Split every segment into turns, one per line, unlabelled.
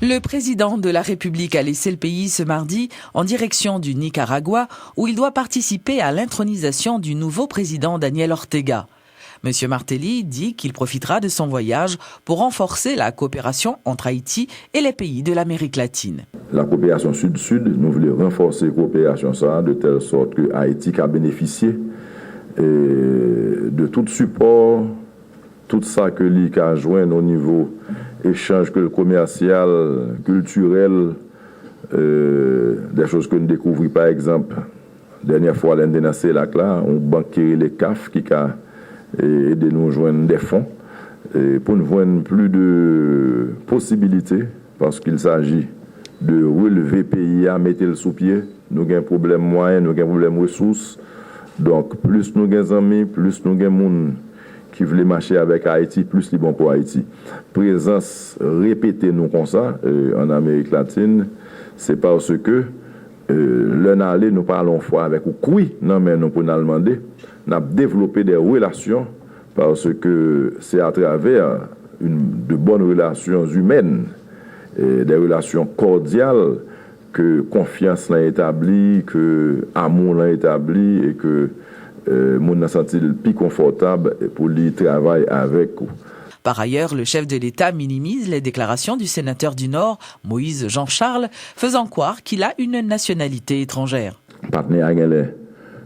Le président de la République a laissé le pays ce mardi en direction du Nicaragua où il doit participer à l'intronisation du nouveau président Daniel Ortega. Monsieur Martelly dit qu'il profitera de son voyage pour renforcer la coopération entre Haïti et les pays de l'Amérique latine.
La coopération sud-sud, nous voulons renforcer la coopération ça, de telle sorte que Haïti a bénéficié de tout support, tout ça que l'IC a joint au niveau échange commercial, culturel, des choses que nous découvrons par exemple. Dernière fois, l'Indénassé là, on banquier les CAF qui a aidé nous joindre des fonds pour nous joindre plus de possibilités parce qu'il s'agit de relever le pays à mettre le sous pied. Nous avons un problème moyen, nous avons un problème ressources. Donc, plus nous avons amis, plus nous avons monde qui veulent marcher avec Haïti, plus c'est bon pour Haïti. Présence répétée nous comme ça en Amérique latine, c'est parce que l'un allé nous parlons fois avec ou oui, non mais nous pour nous demander, nous avons développé des relations parce que c'est à travers de bonnes relations humaines, des relations cordiales que confiance l'a établie, que amour l'a établi et que mon a senti le plus confortable pour lui travailler avec.
Par ailleurs, le chef de l'État minimise les déclarations du sénateur du Nord, Moïse Jean-Charles, faisant croire qu'il a une nationalité étrangère.
Partenaire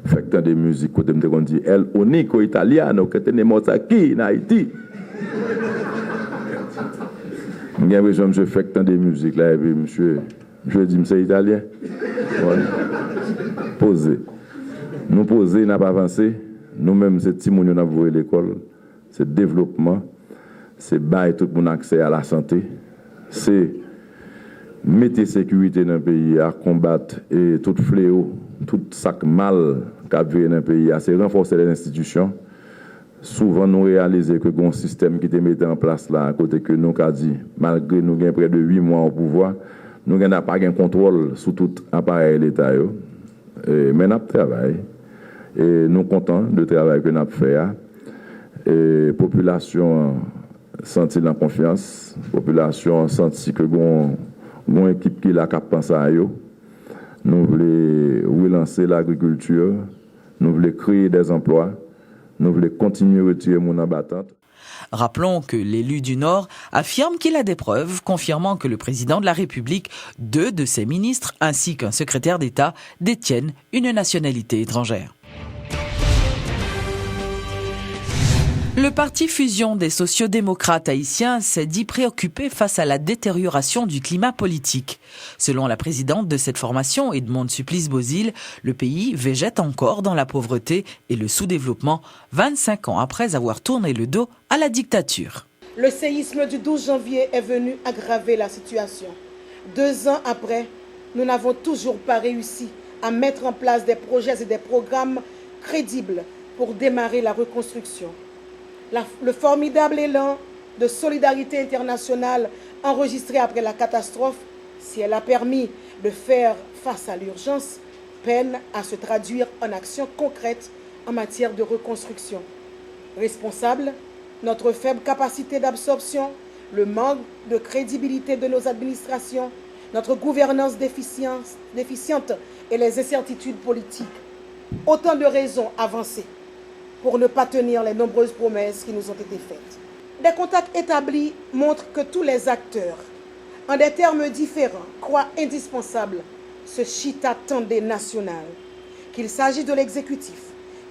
fait des musiques côté me dit el unico italiano que tenemos aquí en Haïti. J'ai besoin de faire des musiques là et puis monsieur dit c'est italien. Posez. Nous poser n'a pas avancé. Nous-mêmes, c'est petit monde n'a pas l'école. C'est développement. C'est bailler tout le monde accès à la santé. C'est mettre sécurité dans le pays, à combattre et tout fléau, tout sac mal qu'a vu dans le pays, c'est renforcer les institutions. Souvent, nous réalisons que le système qui était mis en place là, à côté que nous avons dit, malgré nous avons près de 8 mois au pouvoir, nous n'avons pas de contrôle sur tout appareil de l'État. Mais nous travaillons. Et nous sommes contents de travail que nous avons fait. Et la population senti la confiance, la population senti que une équipe qui a pensé à eux. Nous voulons relancer l'agriculture, nous voulons créer des emplois, nous voulons continuer à retirer mon abattante.
Rappelons que l'élu du Nord affirme qu'il a des preuves confirmant que le président de la République, 2 de ses ministres ainsi qu'un secrétaire d'État détiennent une nationalité étrangère. Le parti Fusion des sociodémocrates haïtiens s'est dit préoccupé face à la détérioration du climat politique. Selon la présidente de cette formation, Edmonde Supplice-Bozil, le pays végète encore dans la pauvreté et le sous-développement 25 ans après avoir tourné le dos à la dictature.
Le séisme du 12 janvier est venu aggraver la situation. 2 ans après, nous n'avons toujours pas réussi à mettre en place des projets et des programmes crédibles pour démarrer la reconstruction. Le formidable élan de solidarité internationale enregistré après la catastrophe, si elle a permis de faire face à l'urgence, peine à se traduire en actions concrètes en matière de reconstruction. Responsable, notre faible capacité d'absorption, le manque de crédibilité de nos administrations, notre gouvernance déficiente et les incertitudes politiques. Autant de raisons avancées pour ne pas tenir les nombreuses promesses qui nous ont été faites. Des contacts établis montrent que tous les acteurs, en des termes différents, croient indispensable ce chita tandé national. Qu'il s'agisse de l'exécutif,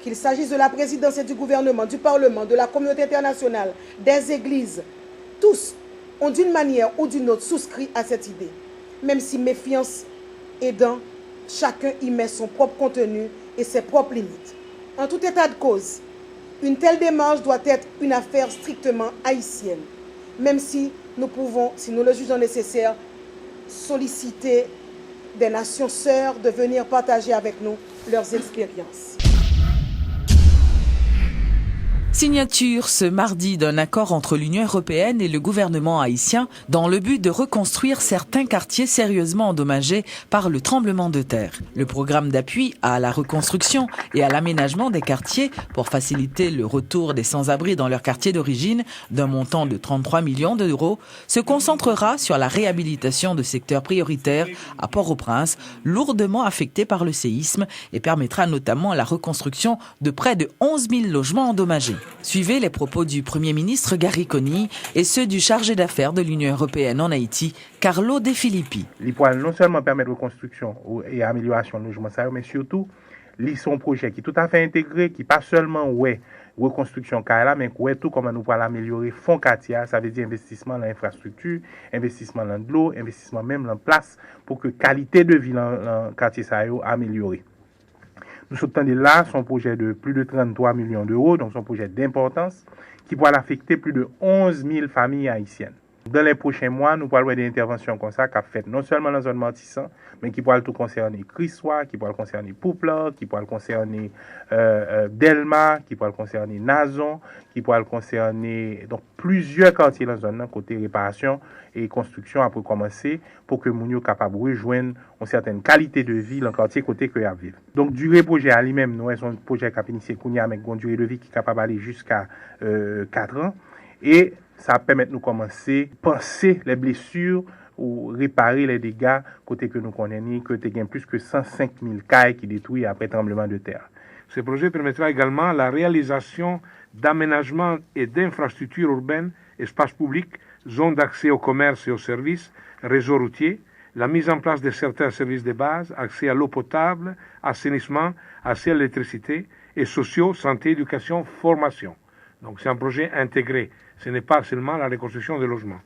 qu'il s'agisse de la présidence et du gouvernement, du Parlement, de la communauté internationale, des églises, tous ont d'une manière ou d'une autre souscrit à cette idée. Même si méfiance aidant, chacun y met son propre contenu et ses propres limites. En tout état de cause, une telle démarche doit être une affaire strictement haïtienne, même si nous pouvons, si nous le jugeons nécessaire, solliciter des nations sœurs de venir partager avec nous leurs expériences.
Signature ce mardi d'un accord entre l'Union européenne et le gouvernement haïtien dans le but de reconstruire certains quartiers sérieusement endommagés par le tremblement de terre. Le programme d'appui à la reconstruction et à l'aménagement des quartiers pour faciliter le retour des sans-abri dans leur quartier d'origine d'un montant de 33 millions d'euros se concentrera sur la réhabilitation de secteurs prioritaires à Port-au-Prince, lourdement affectés par le séisme et permettra notamment la reconstruction de près de 11 000 logements endommagés. Suivez les propos du Premier ministre Gary Conille et ceux du chargé d'affaires de l'Union européenne en Haïti, Carlo De Filippi.
Il pourra non seulement permettre reconstruction et amélioration de logement, mais surtout, il son projet qui est tout à fait intégré, qui pas seulement reconstruction là, mais tout comment nous pourrons l'améliorer fond quartier, ça veut dire investissement dans l'infrastructure, investissement dans l'eau, investissement même dans place pour que qualité de vie dans quartier ça soit améliorée. Nous sommes là, son projet de plus de 33 millions d'euros, donc son projet d'importance, qui pourra affecter plus de 11 000 familles haïtiennes. Dans les prochains mois, nous pourrons avoir des interventions comme ça, qui sont faites non seulement dans la zone Martissant, mais qui pourront tout concerner Crissois, qui pourront concerner Poupla, qui pourront concerner Delma, qui pourront concerner Nazon, qui pourront concerner donc plusieurs quartiers dans la zone, côté réparation et construction après commencer, pour que nous soyons capables de rejoindre une certaine qualité de vie dans le quartier côté que à vivre. Donc, durée projet à lui-même, nous avons un projet qui a initié avec une durée de vie qui est capable d'aller jusqu'à 4 ans. Et ça permet de nous commencer à penser les blessures ou réparer les dégâts côté que nous connaissons, que tu as plus que 105 000 cailles qui détruisent après tremblement de terre.
Ce projet permettra également la réalisation d'aménagements et d'infrastructures urbaines, espaces publics, zones d'accès au commerce et aux services, réseaux routiers, la mise en place de certains services de base, accès à l'eau potable, assainissement, accès à l'électricité, et sociaux, santé, éducation, formation. Donc c'est un projet intégré, ce n'est pas seulement la reconstruction des logements.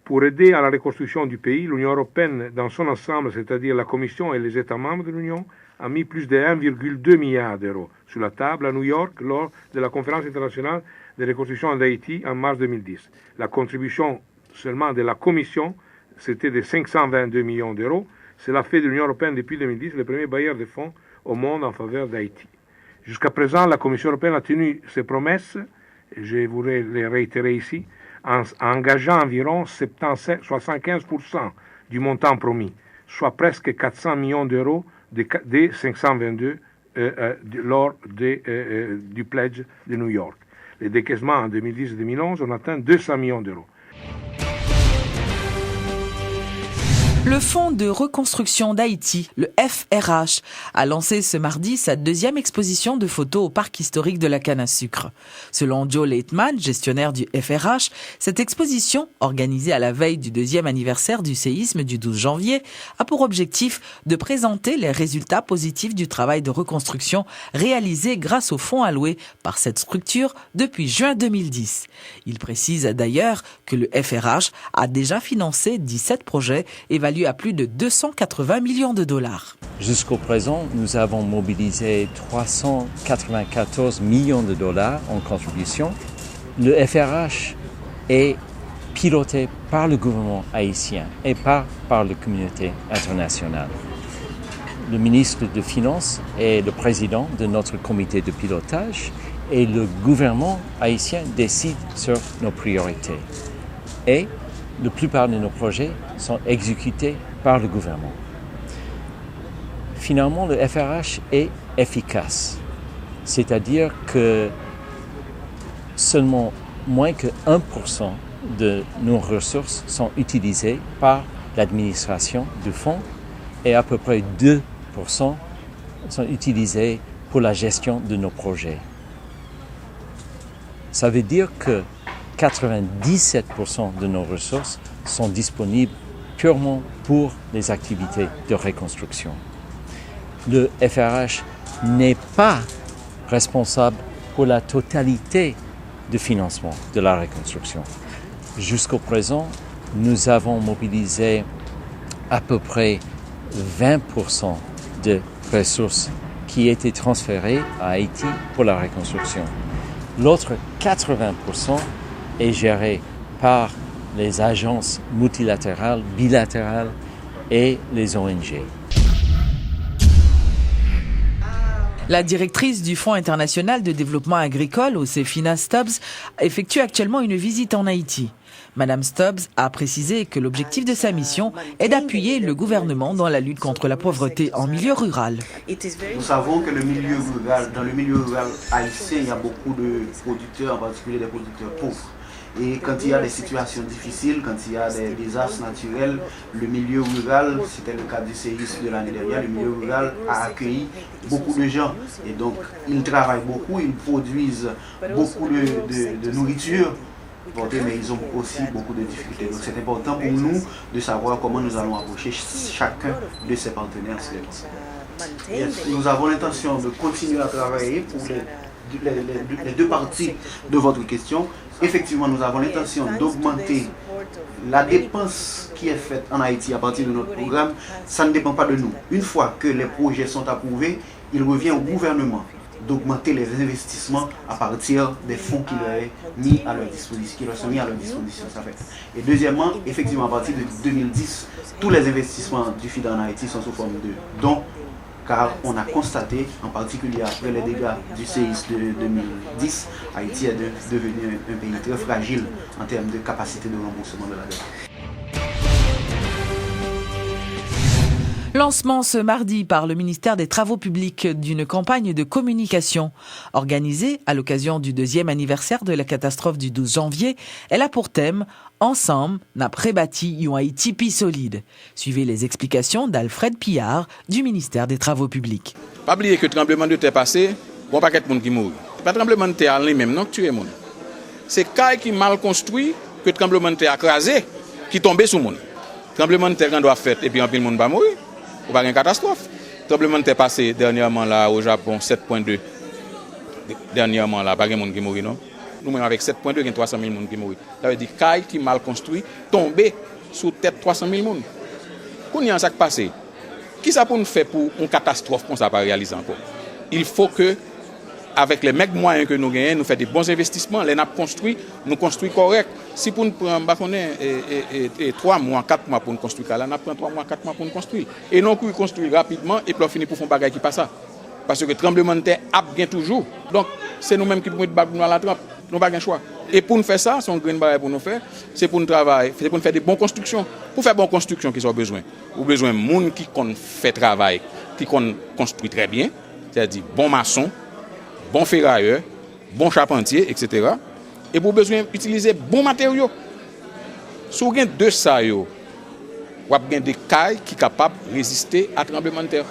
Pour aider à la reconstruction du pays, l'Union européenne dans son ensemble, c'est-à-dire la Commission et les États membres de l'Union, a mis plus de 1,2 milliard d'euros sur la table à New York lors de la conférence internationale de reconstruction d'Haïti en mars 2010. La contribution seulement de la Commission, c'était de 522 millions d'euros. Cela fait de l'Union européenne depuis 2010 le premier bailleur de fonds au monde en faveur d'Haïti. Jusqu'à présent, la Commission européenne a tenu ses promesses, je voudrais les réitérer ici, en engageant environ 75% du montant promis, soit presque 400 millions d'euros des 522 lors du pledge de New York. Les décaissements en 2010 et 2011 ont atteint 200 millions d'euros.
Le Fonds de reconstruction d'Haïti, le FRH, a lancé ce mardi sa deuxième exposition de photos au parc historique de la Canne-à-Sucre. Selon Joe Leitman, gestionnaire du FRH, cette exposition, organisée à la veille du 2e anniversaire du séisme du 12 janvier, a pour objectif de présenter les résultats positifs du travail de reconstruction réalisé grâce aux fonds alloués par cette structure depuis juin 2010. Il précise d'ailleurs que le FRH a déjà financé 17 projets évalués à plus de 280 millions de dollars.
Jusqu'au présent, nous avons mobilisé 394 millions de dollars en contribution. Le FRH est piloté par le gouvernement haïtien et par la communauté internationale. Le ministre des Finances est le président de notre comité de pilotage et le gouvernement haïtien décide sur nos priorités. Et la plupart de nos projets sont exécutés par le gouvernement. Finalement, le FRH est efficace, c'est-à-dire que seulement moins que 1% de nos ressources sont utilisées par l'administration du fonds et à peu près 2% sont utilisés pour la gestion de nos projets. Ça veut dire que 97% de nos ressources sont disponibles purement pour les activités de reconstruction. Le FRH n'est pas responsable pour la totalité du financement de la reconstruction. Jusqu'au présent, nous avons mobilisé à peu près 20% de ressources qui étaient transférées à Haïti pour la reconstruction. L'autre 80% est géré par les agences multilatérales, bilatérales et les ONG.
La directrice du Fonds international de développement agricole, Josefina Stubbs, effectue actuellement une visite en Haïti. Madame Stubbs a précisé que l'objectif de sa mission est d'appuyer le gouvernement dans la lutte contre la pauvreté en milieu rural.
Nous savons que dans le milieu rural haïtien, il y a beaucoup de producteurs, en particulier des producteurs pauvres. Et quand il y a des situations difficiles, quand il y a des désastres naturels, le milieu rural, c'était le cas du séisme de l'année dernière, le milieu rural a accueilli beaucoup de gens. Et donc, ils travaillent beaucoup, ils produisent beaucoup de nourriture, mais ils ont aussi beaucoup de difficultés. Donc, c'est important pour nous de savoir comment nous allons approcher chacun de ces partenaires. Nous avons l'intention de continuer à travailler pour les deux parties de votre question. Effectivement, nous avons l'intention d'augmenter la dépense qui est faite en Haïti à partir de notre programme. Ça ne dépend pas de nous. Une fois que les projets sont approuvés, il revient au gouvernement d'augmenter les investissements à partir des fonds qui leur sont mis à leur disposition. Et deuxièmement, effectivement, à partir de 2010, tous les investissements du FIDA en Haïti sont sous forme de dons, car on a constaté, en particulier après les dégâts du séisme de 2010, Haïti est devenu un pays très fragile en termes de capacité de remboursement de la dette.
Lancement ce mardi par le ministère des Travaux publics d'une campagne de communication. Organisée à l'occasion du 2e anniversaire de la catastrophe du 12 janvier, elle a pour thème « Ensemble, n'a prébâti un Haïti pi solide ». Suivez les explications d'Alfred Pillard du ministère des Travaux publics.
Pas oublier que le tremblement de terre passé, bon paquet de monde qui mourut. Pas tremblement de terre lui-même, non, tuer monde. C'est caille qui mal construit que le tremblement de terre écrasé qui tombait sur monde. Tremblement de terre qu'on doit faire et puis en pile monde va mourir. Ou pas une catastrophe. Tremblement de terre passé dernièrement là au Japon 7.2. Dernièrement là, pas de monde qui mourit non. Nous-mêmes avec 7.2, il y a 300 000 personnes qui mourent. Ça veut dire caille qui mal construit tomber sous tête 300 000 personnes. Quand il y a ça qui passe, qui ça pour nous faire pour une catastrophe qu'on ne pas réaliser encore? Il faut que avec les mêmes moyens que nous gagnons, nous faisons des bons investissements. Les nappes construits, nous construisons correct. Si pour nous prendre 3 mois, 4 mois pour nous construire, là, nous prenons 3 mois, 4 mois pour nous construire. Et non pour construire rapidement et puis on finit pour faire un bagage qui passe ça. Parce que le tremblement de terre a bien toujours. Donc, c'est nous-mêmes qui pouvons mettre nous à la trappe. Nous n'avons pas de choix. Et pour nous faire ça, son green barrière pour nous faire, c'est pour nous travailler, c'est pour nous faire des bonnes constructions. Pour faire des bonnes constructions, qu'ils ont besoin. Ou besoin de gens qui fait travail, qui construit très bien, c'est-à-dire bon maçon, bon ferrailleur, bon charpentier, etc. Et pour besoin d'utiliser bons matériaux. Si vous avez 2 ça, vous avez des cailles qui sont capables de résister à tremblement de terre.